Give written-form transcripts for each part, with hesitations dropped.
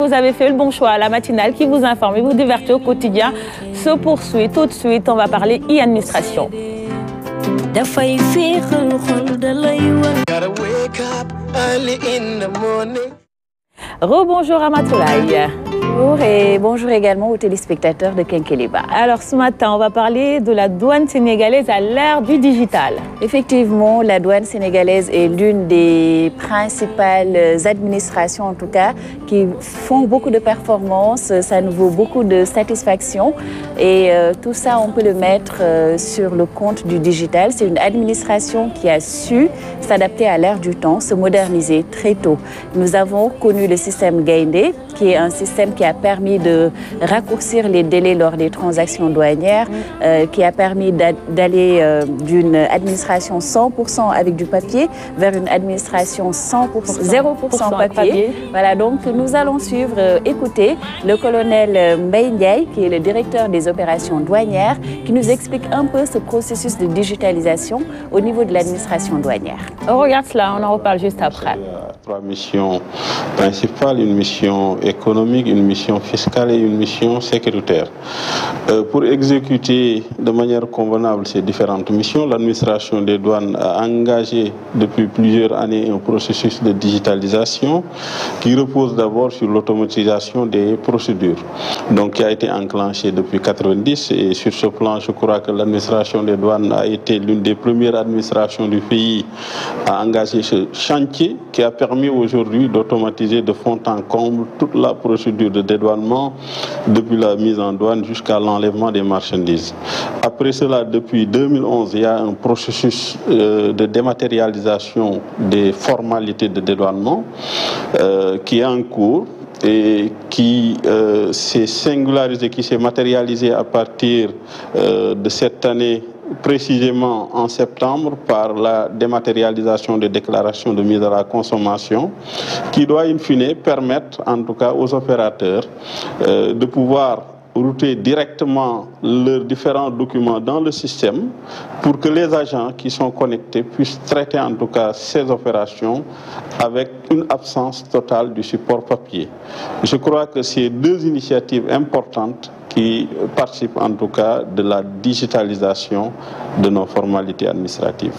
Vous avez fait le bon choix. La matinale qui vous informe et vous divertit au quotidien se poursuit. Tout de suite, on va parler e-administration. Rebonjour Ramatoulaye. Bonjour et bonjour également aux téléspectateurs de Kenkeliba. Alors ce matin, on va parler de la douane sénégalaise à l'ère du digital. Effectivement, la douane sénégalaise est l'une des principales administrations, en tout cas, qui font beaucoup de performances. Ça nous vaut beaucoup de satisfaction et tout ça, on peut le mettre sur le compte du digital. C'est une administration qui a su s'adapter à l'ère du temps, se moderniser très tôt. Nous avons connu le système Gaindé, qui est un système qui a permis de raccourcir les délais lors des transactions douanières, qui a permis d'aller d'une administration 100% avec du papier vers une administration 0% papier. Voilà, donc nous allons suivre, écouter le colonel Mbaye Ndiaye, qui est le directeur des opérations douanières, qui nous explique un peu ce processus de digitalisation au niveau de l'administration douanière. On regarde cela, on en reparle juste après. Trois missions principales, une mission économique, une mission fiscale et une mission sécuritaire. Pour exécuter de manière convenable ces différentes missions, l'administration des douanes a engagé depuis plusieurs années un processus de digitalisation qui repose d'abord sur l'automatisation des procédures, donc qui a été enclenché depuis 1990, et sur ce plan, je crois que l'administration des douanes a été l'une des premières administrations du pays à engager ce chantier qui a permis aujourd'hui d'automatiser de fond en comble toute la procédure de dédouanement depuis la mise en douane jusqu'à l'enlèvement des marchandises. Après cela, depuis 2011, il y a un processus de dématérialisation des formalités de dédouanement qui est en cours et qui s'est singularisé, qui s'est matérialisé à partir de cette année, précisément en septembre, par la dématérialisation des déclarations de mise à la consommation, qui doit in fine permettre en tout cas aux opérateurs de pouvoir router directement leurs différents documents dans le système pour que les agents qui sont connectés puissent traiter en tout cas ces opérations avec une absence totale du support papier. Je crois que ces deux initiatives importantes qui participent en tout cas de la digitalisation de nos formalités administratives.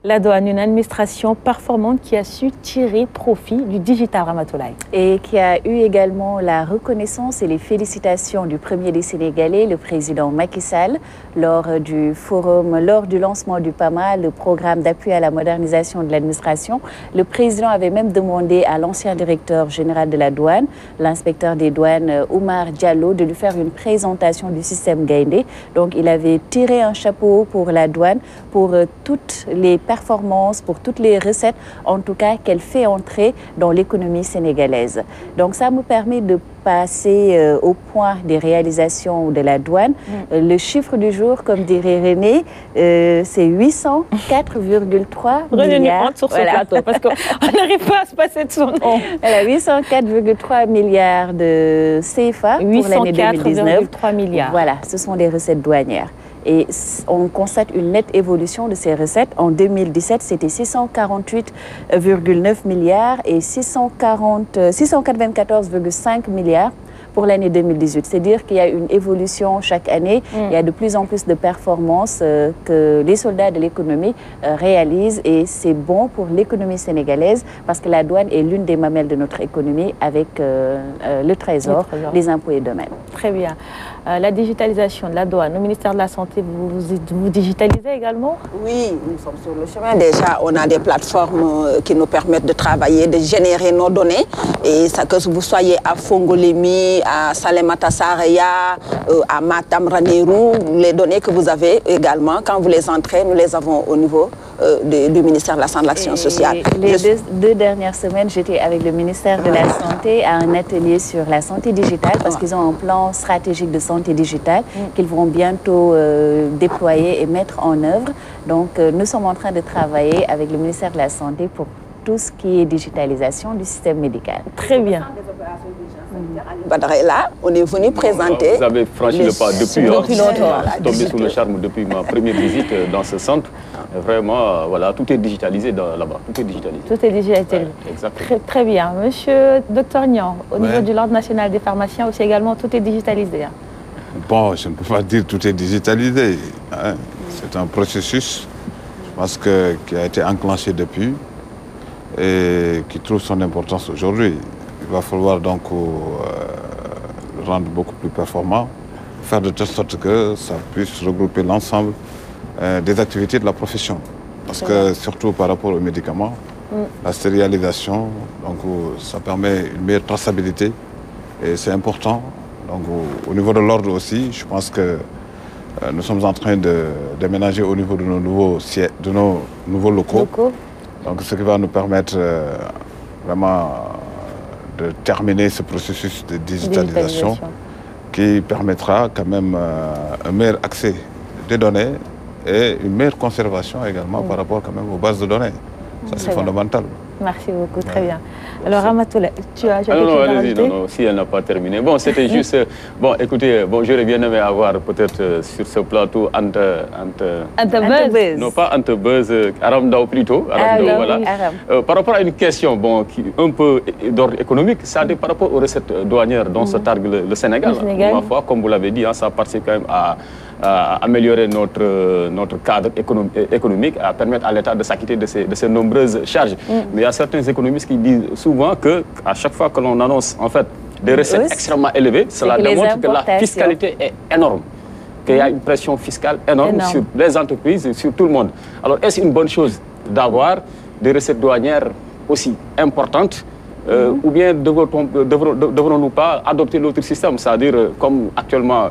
La douane, une administration performante qui a su tirer profit du digital, Ramatoulaye. Et qui a eu également la reconnaissance et les félicitations du premier des Sénégalais, le président Macky Sall, lors du forum, lors du lancement du PAMA, le programme d'appui à la modernisation de l'administration. Le président avait même demandé à l'ancien directeur général de la douane, l'inspecteur des douanes Oumar Diallo, de lui faire une présentation du système Gaindé. Donc il avait tiré un chapeau pour la douane, pour toutes les performances, pour toutes les recettes, en tout cas qu'elle fait entrer dans l'économie sénégalaise. Donc ça me permet de passer au point des réalisations de la douane. Le chiffre du jour, comme dirait René, c'est 804,3 milliards. Sur ce plateau, parce qu'on n'arrive pas à se passer de son nom. 804,3 milliards de CFA pour l'année 2019. 804,3 milliards. Voilà, ce sont des recettes douanières. Et on constate une nette évolution de ces recettes. En 2017, c'était 648,9 milliards et 694,5 milliards pour l'année 2018. C'est-à-dire qu'il y a une évolution chaque année. Il y a de plus en plus de performances que les soldats de l'économie réalisent, et c'est bon pour l'économie sénégalaise parce que la douane est l'une des mamelles de notre économie avec le Trésor, les impôts et domaines. Très bien. La digitalisation de la douane, au ministère de la Santé, vous digitalisez également? Oui, nous sommes sur le chemin. Déjà, on a des plateformes qui nous permettent de travailler, de générer nos données. Et ça, que vous soyez à Fongolemi, à Salemata Saraya, à Matam Ranérou, les données que vous avez également, quand vous les entrez, nous les avons au niveau du ministère de la Santé et de l'Action sociale. Les deux dernières semaines, j'étais avec le ministère de la Santé à un atelier sur la santé digitale parce qu'ils ont un plan stratégique de santé digitale qu'ils vont bientôt déployer et mettre en œuvre. Donc, nous sommes en train de travailler avec le ministère de la Santé pour tout ce qui est digitalisation du système médical. Très bien. Badara est là, on est venu présenter. Vous avez franchi le pas depuis longtemps. Tombé sous le charme depuis ma première visite dans ce centre. Vraiment, voilà, tout est digitalisé là-bas. Tout est digitalisé. Tout est digitalisé. Exactement. Très bien. Monsieur Dr Niang, au niveau de l'Ordre national des pharmaciens aussi également, tout est digitalisé. Bon, je ne peux pas dire tout est digitalisé. Hein. C'est un processus, je pense, qui a été enclenché depuis et qui trouve son importance aujourd'hui. Il va falloir donc le rendre beaucoup plus performant, faire de telle sorte que ça puisse regrouper l'ensemble des activités de la profession. Parce que surtout par rapport aux médicaments, la stérilisation, donc, ça permet une meilleure traçabilité et c'est important. Donc, au niveau de l'ordre aussi, je pense que nous sommes en train de déménager au niveau de nos nouveaux locaux. Donc, ce qui va nous permettre vraiment de terminer ce processus de digitalisation qui permettra quand même un meilleur accès des données et une meilleure conservation également par rapport quand même aux bases de données. Ça, c'est fondamental. Merci beaucoup, très bien. Alors, Ramatoulaye, tu as quelque chose à rajouter? Non, si elle n'a pas terminé. Bon, c'était juste... Bon, écoutez, bon, j'aurais bien aimé avoir peut-être sur ce plateau Buzz. Non, pas Ante Buzz, Aram Dao plutôt. Voilà. Par rapport à une question bon, un peu d'ordre économique, ça par rapport aux recettes douanières dont se targue le Sénégal. Ma foi, comme vous l'avez dit, hein, ça participe quand même à améliorer notre cadre économique, à permettre à l'État de s'acquitter de ces nombreuses charges. Mais il y a certains économistes qui disent souvent qu'à chaque fois que l'on annonce en fait des recettes extrêmement élevées, cela démontre que la fiscalité est énorme, qu'il y a une pression fiscale énorme sur les entreprises et sur tout le monde. Alors est-ce une bonne chose d'avoir des recettes douanières aussi importantes ou bien devrons-nous pas adopter l'autre système, c'est-à-dire comme actuellement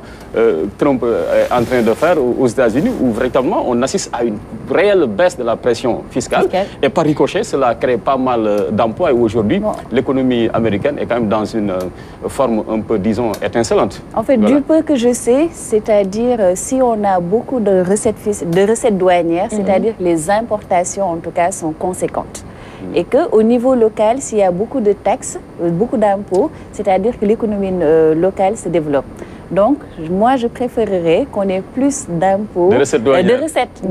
Trump est en train de faire aux États-Unis, où véritablement on assiste à une réelle baisse de la pression fiscale. Et par ricochet, cela crée pas mal d'emplois. Et aujourd'hui, l'économie américaine est quand même dans une forme un peu, disons, étincelante. En fait, du peu que je sais, c'est-à-dire si on a beaucoup de recettes douanières, c'est-à-dire les importations en tout cas sont conséquentes. Et qu'au niveau local, s'il y a beaucoup de taxes, beaucoup d'impôts, c'est-à-dire que l'économie locale se développe. Donc, moi, je préférerais qu'on ait plus d'impôts, de recettes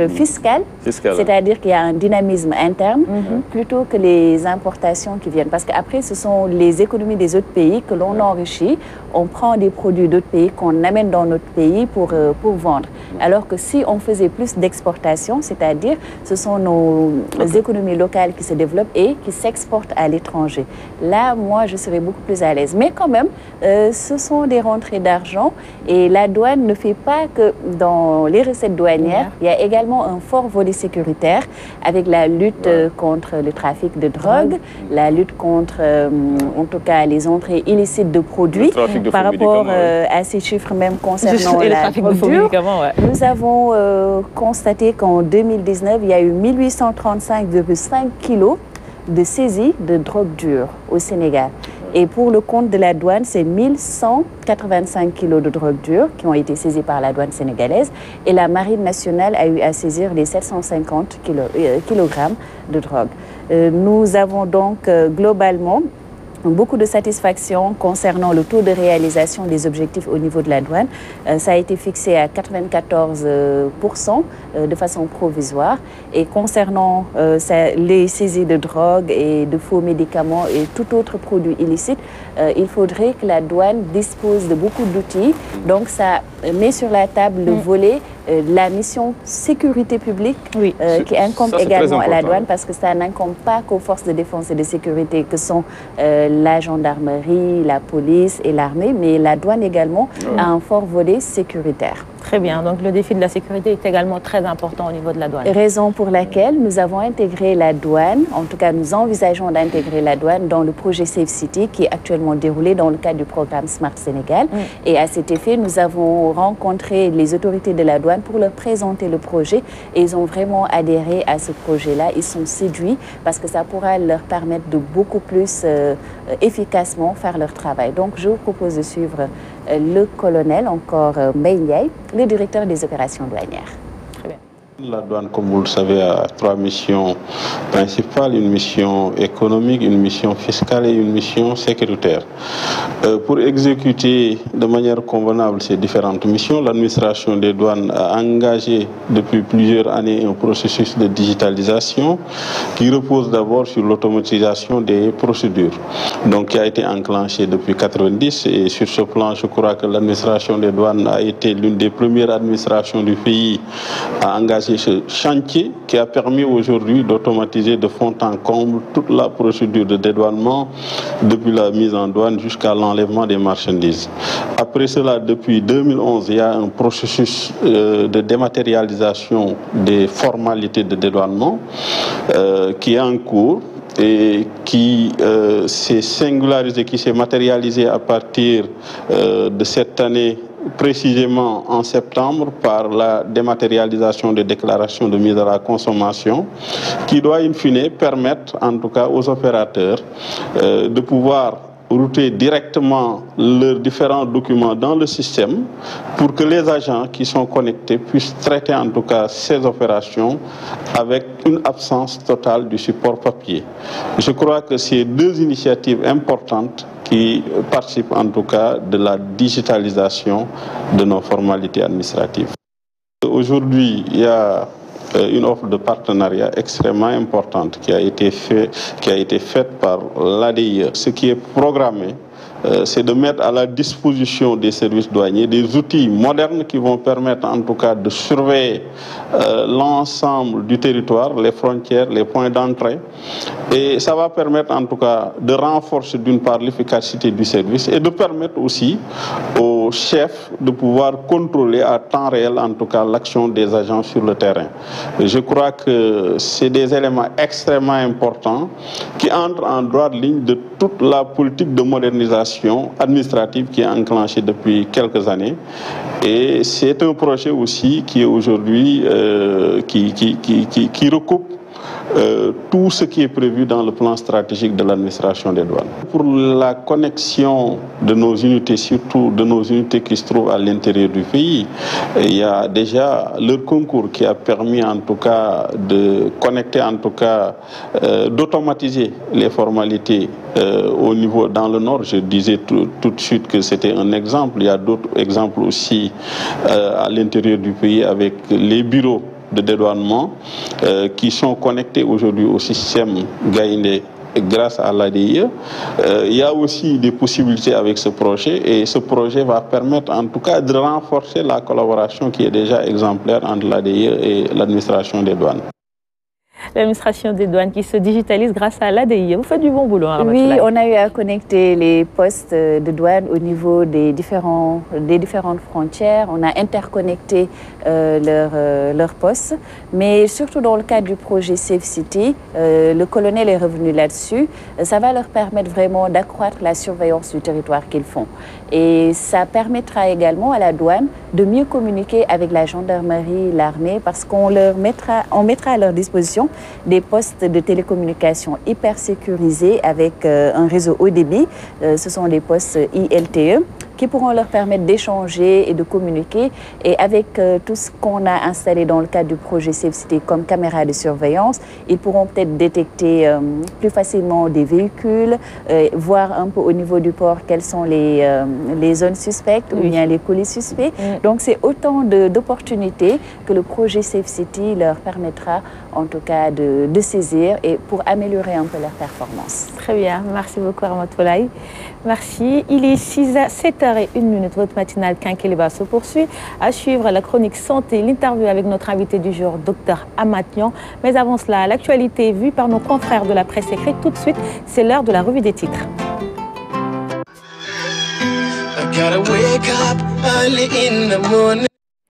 fiscales, c'est-à-dire qu'il y a un dynamisme interne, plutôt que les importations qui viennent. Parce qu'après, ce sont les économies des autres pays que l'on enrichit. On prend des produits d'autres pays qu'on amène dans notre pays pour vendre. Alors que si on faisait plus d'exportation, c'est-à-dire ce sont nos économies locales qui se développent et qui s'exportent à l'étranger. Là, moi, je serais beaucoup plus à l'aise. Mais quand même, ce sont des rentrées d'argent et la douane ne fait pas que dans les recettes douanières, il y a également un fort volet sécuritaire avec la lutte contre le trafic de drogue, la lutte contre, en tout cas, les entrées illicites de produits. Par rapport à ces chiffres même concernant la drogue dure, nous avons constaté qu'en 2019, il y a eu 1835,5 kilos de saisie de drogue dure au Sénégal. Et pour le compte de la douane, c'est 1185 kilos de drogue dure qui ont été saisis par la douane sénégalaise. Et la Marine nationale a eu à saisir les 750 kilogrammes de drogue. Nous avons donc globalement beaucoup de satisfaction concernant le taux de réalisation des objectifs au niveau de la douane. Ça a été fixé à 94% de façon provisoire. Et concernant les saisies de drogue et de faux médicaments et tout autre produit illicite, il faudrait que la douane dispose de beaucoup d'outils. Donc ça met sur la table le volet la mission sécurité publique qui incombe également à la douane, parce que ça n'incombe pas qu'aux forces de défense et de sécurité que sont la gendarmerie, la police et l'armée, mais la douane également a un fort volet sécuritaire. Très bien, donc le défi de la sécurité est également très important au niveau de la douane. Raison pour laquelle nous avons intégré la douane, en tout cas nous envisageons d'intégrer la douane dans le projet Safe City qui est actuellement déroulé dans le cadre du programme Smart Sénégal. Et à cet effet, nous avons rencontré les autorités de la douane pour leur présenter le projet et ils ont vraiment adhéré à ce projet-là. Ils sont séduits parce que ça pourra leur permettre de beaucoup plus efficacement faire leur travail. Donc je vous propose de suivre le colonel, encore Mbaye Ndiaye, le directeur des opérations douanières. Très bien. La douane, comme vous le savez, a 3 missions principales, une mission économique, une mission fiscale et une mission sécuritaire. Pour exécuter de manière convenable ces différentes missions, l'administration des douanes a engagé depuis plusieurs années un processus de digitalisation qui repose d'abord sur l'automatisation des procédures, donc qui a été enclenché depuis 1990, et sur ce plan, je crois que l'administration des douanes a été l'une des premières administrations du pays à engager ce chantier qui a permis aujourd'hui d'automatiser de fond en comble toute la procédure de dédouanement depuis la mise en douane jusqu'à l'enlèvement des marchandises. Après cela, depuis 2011, il y a un processus de dématérialisation des formalités de dédouanement qui est en cours et qui s'est singularisé, qui s'est matérialisé à partir de cette année, précisément en septembre, par la dématérialisation des déclarations de mise à la consommation, qui doit in fine permettre en tout cas aux opérateurs de pouvoir router directement leurs différents documents dans le système pour que les agents qui sont connectés puissent traiter en tout cas ces opérations avec une absence totale du support papier. Je crois que ces 2 initiatives importantes qui participent en tout cas de la digitalisation de nos formalités administratives. Aujourd'hui, il y a une offre de partenariat extrêmement importante qui a été faite par l'ADIE. Ce qui est programmé, c'est de mettre à la disposition des services douaniers des outils modernes qui vont permettre en tout cas de surveiller l'ensemble du territoire, les frontières, les points d'entrée. Et ça va permettre en tout cas de renforcer d'une part l'efficacité du service et de permettre aussi aux chefs de pouvoir contrôler à temps réel en tout cas l'action des agents sur le terrain. Je crois que c'est des éléments extrêmement importants qui entrent en droite ligne de toute la politique de modernisation administrative qui est enclenchée depuis quelques années. Et c'est un projet aussi qui est aujourd'hui qui recoupe tout ce qui est prévu dans le plan stratégique de l'administration des douanes. Pour la connexion de nos unités, surtout de nos unités qui se trouvent à l'intérieur du pays, il y a déjà leur concours qui a permis en tout cas de connecter, en tout cas d'automatiser les formalités au niveau dans le nord. Je disais tout de suite que c'était un exemple. Il y a d'autres exemples aussi à l'intérieur du pays avec les bureaux de dédouanement qui sont connectés aujourd'hui au système Gaïndé grâce à l'ADIE. Il y a aussi des possibilités avec ce projet et ce projet va permettre en tout cas de renforcer la collaboration qui est déjà exemplaire entre l'ADIE et l'administration des douanes. L'administration des douanes qui se digitalise grâce à l'ADIE. Vous faites du bon boulot, hein, Oui, on a eu à connecter les postes de douane au niveau des différentes frontières. On a interconnecté leurs postes. Mais surtout dans le cadre du projet Safe City, le colonel est revenu là-dessus. Ça va leur permettre vraiment d'accroître la surveillance du territoire qu'ils font. Et ça permettra également à la douane de mieux communiquer avec la gendarmerie, l'armée, parce qu'on mettra à leur disposition des postes de télécommunication hyper sécurisés avec un réseau haut débit. Ce sont des postes ILTE qui pourront leur permettre d'échanger et de communiquer. Et avec tout ce qu'on a installé dans le cadre du projet Safe City comme caméra de surveillance, ils pourront peut-être détecter plus facilement des véhicules, voir un peu au niveau du port quelles sont les zones suspectes ou bien les colis suspects. Donc c'est autant d'opportunités que le projet Safe City leur permettra en tout cas de saisir et pour améliorer un peu leur performance. Très bien, merci beaucoup Ramatoulaye. Merci. Il est 7h01, votre matinale Quinquiliba se poursuit. À suivre la chronique santé, l'interview avec notre invité du jour, Dr Amatnian. Mais avant cela, l'actualité vue par nos confrères de la presse écrite. Tout de suite, c'est l'heure de la revue des titres.